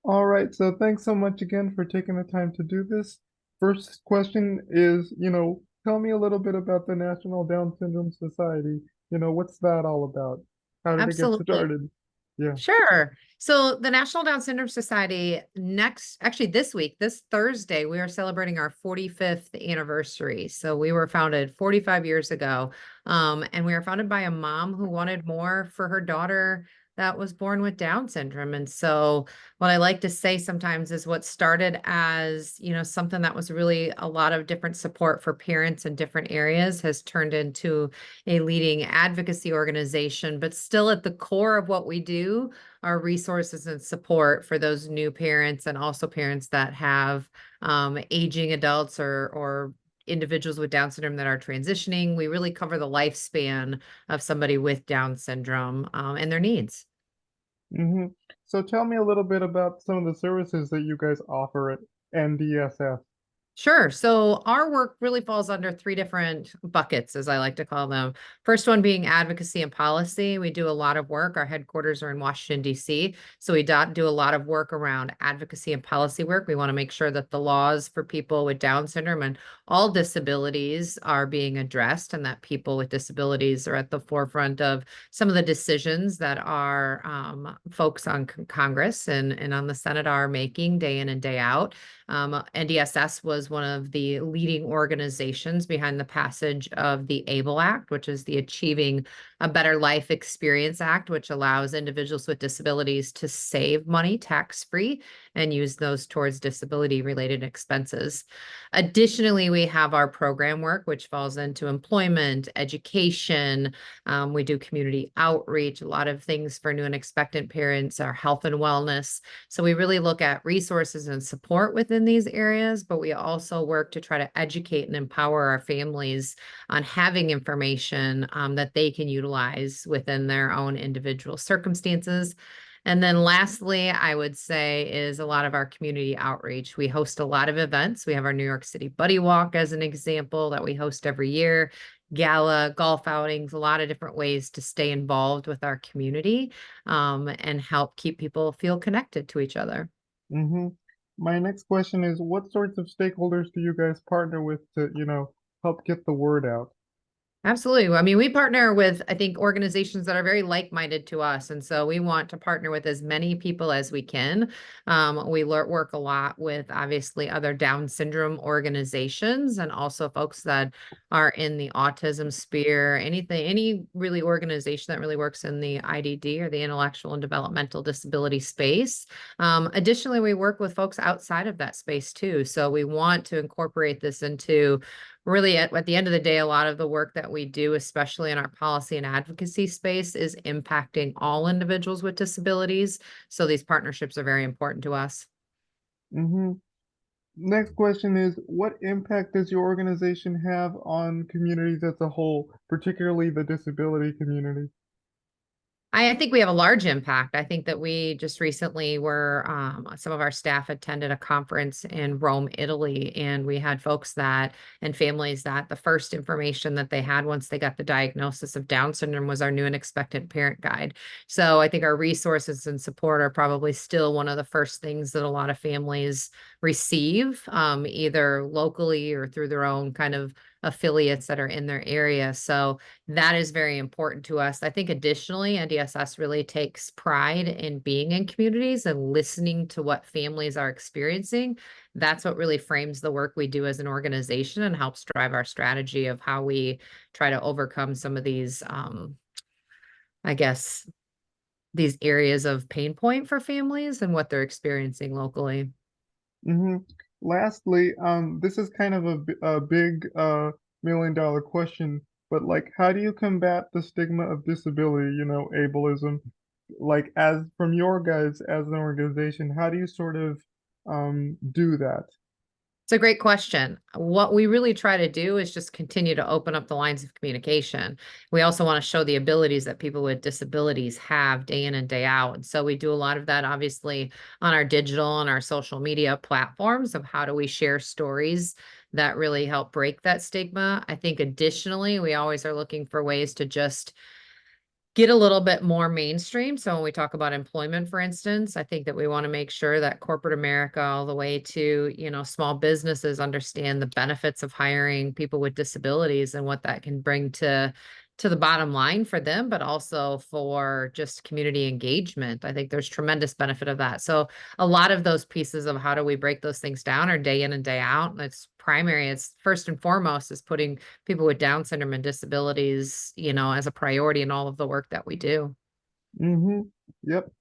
All right, so thanks so much again for taking the time to do this. First question is, tell me a little bit about the National Down Syndrome Society. What's that all about? How did it get Absolutely. started? Yeah. Sure. So the National Down Syndrome Society actually this week, this Thursday, we are celebrating our 45th anniversary. So we were founded 45 years ago. And we were founded by a mom who wanted more for her daughter that was born with Down syndrome. And so what I like to say sometimes is what started as, something that was really a lot of different support for parents in different areas has turned into a leading advocacy organization, but still at the core of what we do are resources and support for those new parents and also parents that have aging adults or individuals with Down syndrome that are transitioning. We really cover the lifespan of somebody with Down syndrome and their needs. Mm-hmm. So tell me a little bit about some of the services that you guys offer at NDSS. Sure. So our work really falls under three different buckets, as I like to call them. First one being advocacy and policy. We do a lot of work. Our headquarters are in Washington, D.C. So we do a lot of work around advocacy and policy work. We want to make sure that the laws for people with Down syndrome and all disabilities are being addressed and that people with disabilities are at the forefront of some of the decisions that our folks on Congress and on the Senate are making day in and day out. NDSS was one of the leading organizations behind the passage of the ABLE Act, which is the Achieving a Better Life Experience Act, which allows individuals with disabilities to save money tax-free and use those towards disability-related expenses. Additionally, we have our program work, which falls into employment, education. We do community outreach, a lot of things for new and expectant parents, our health and wellness. So we really look at resources and support within these areas, but we also work to try to educate and empower our families on having information that they can utilize within their own individual circumstances. And then lastly, I would say is a lot of our community outreach. We host a lot of events. We have our New York City Buddy Walk as an example that we host every year, gala, golf outings, a lot of different ways to stay involved with our community and help keep people feel connected to each other. Mm-hmm. My next question is, what sorts of stakeholders do you guys partner with to, help get the word out? Absolutely. I mean, we partner with, I think, organizations that are very like-minded to us. And so we want to partner with as many people as we can. We work a lot with obviously other Down syndrome organizations and also folks that are in the autism sphere, any really organization that really works in the IDD or the intellectual and developmental disability space. Additionally, we work with folks outside of that space too. So we want to incorporate this into really at the end of the day, a lot of the work that we do, especially in our policy and advocacy space, is impacting all individuals with disabilities. So these partnerships are very important to us. Mm-hmm. Next question is, what impact does your organization have on communities as a whole, particularly the disability community? I think we have a large impact. I think that we just recently some of our staff attended a conference in Rome, Italy, and we had folks and families that the first information that they had once they got the diagnosis of Down syndrome was our new and expectant parent guide. So I think our resources and support are probably still one of the first things that a lot of families receive, either locally or through their own kind of affiliates that are in their area. So that is very important to us. I think additionally, NDSS really takes pride in being in communities and listening to what families are experiencing. That's what really frames the work we do as an organization and helps drive our strategy of how we try to overcome some of these, I guess, these areas of pain point for families and what they're experiencing locally. Mm-hmm. Lastly, this is kind of a big million-dollar question, but like, how do you combat the stigma of disability, ableism? Like, as from your guys as an organization, how do you sort of do that? It's a great question. What we really try to do is just continue to open up the lines of communication. We also want to show the abilities that people with disabilities have day in and day out. And so we do a lot of that, obviously, on our digital and our social media platforms of how do we share stories that really help break that stigma. I think additionally, we always are looking for ways to just get a little bit more mainstream. So when we talk about employment, for instance, I think that we want to make sure that corporate America, all the way to, small businesses, understand the benefits of hiring people with disabilities and what that can bring to the bottom line for them, but also for just community engagement. I think there's tremendous benefit of that. So a lot of those pieces of how do we break those things down are day in and day out. It's primary. It's first and foremost is putting people with Down syndrome and disabilities, as a priority in all of the work that we do. Mm-hmm. Yep.